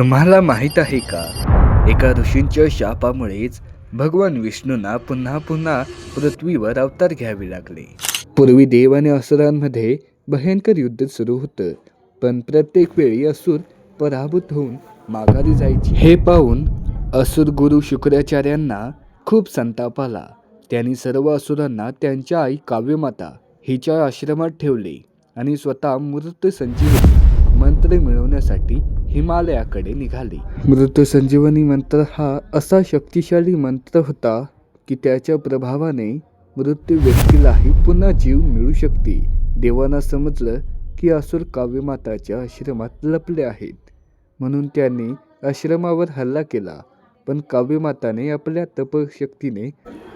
तुम्हाला माहीत आहे का, एका ऋषींच्या शापामुळेच भगवान विष्णूंना पुन्हा पुन्हा पृथ्वीवर अवतार घ्यावे लागले. पूर्वी देव आणि असुरांमध्ये भयंकर युद्ध सुरू होतं, पण प्रत्येक वेळी असुर पराभूत होऊन माघारी जायचे. हे पाहून असुर गुरु शुक्राचार्यांना खूप संताप आला. त्यांनी सर्व असुरांना त्यांच्या आई काव्यमाता हिच्या आश्रमात ठेवले आणि स्वतः मृत संजीवनी मंत्र मिळवण्यासाठी हिमालयाकडे निघाले. मृत संजीवनी मंत्र हा असा शक्तिशाली मंत्र होता की त्याच्या प्रभावाने मृत्यू व्यक्तीलाही पुन्हा जीव मिळू शकते. देवांना समजलं की असुर काव्यमाताच्या आश्रमात लपले आहेत, म्हणून त्यांनी आश्रमावर हल्ला केला. पण काव्यमाताने आपल्या तपशक्तीने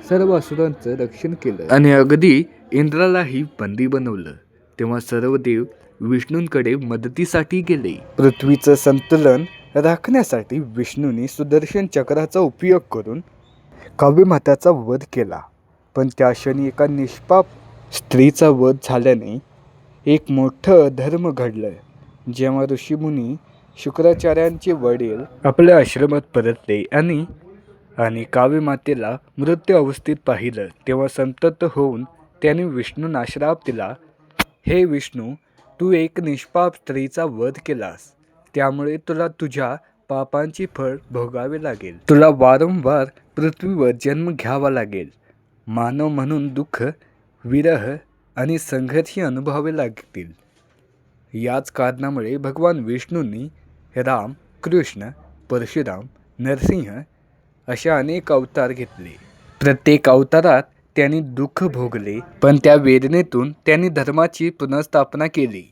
सर्व असुरांचं रक्षण केलं आणि अगदी इंद्रालाही बंदी बनवलं. तेव्हा सर्व देव विष्णूंकडे मदतीसाठी गेले. पृथ्वीचं संतुलन राखण्यासाठी विष्णूने सुदर्शन चक्राचा उपयोग करून काव्यमाताचा वध केला. पण त्या क्षणी एका निष्पाप स्त्रीचा वध झाल्याने एक मोठं अधर्म घडलं. जेव्हा ऋषीमुनी शुक्राचार्यांचे वडील आपल्या आश्रमात परतले आणि काव्यमातेला मृत्यू अवस्थेत पाहिलं, तेव्हा संतप्त होऊन त्याने विष्णूंना श्राप दिला. हे विष्णू, तू एक निष्पाप स्त्रीचा वध केलास, त्यामुळे तुला तुझ्या पापांचे फळ भोगावे लागेल. तुला वारंवार पृथ्वीवर जन्म घ्यावा लागेल. मानव म्हणून दुःख, विरह आणि संघर्ष अनुभवावे लागतील. याच कारणामुळे भगवान विष्णूंनी राम, कृष्ण, परशुराम, नरसिंह अशा अनेक अवतार घेतले. प्रत्येक अवतारात त्यांनी दुःख भोगले, पण त्या वेदनेतून त्यांनी धर्माची पुनर्स्थापना केली.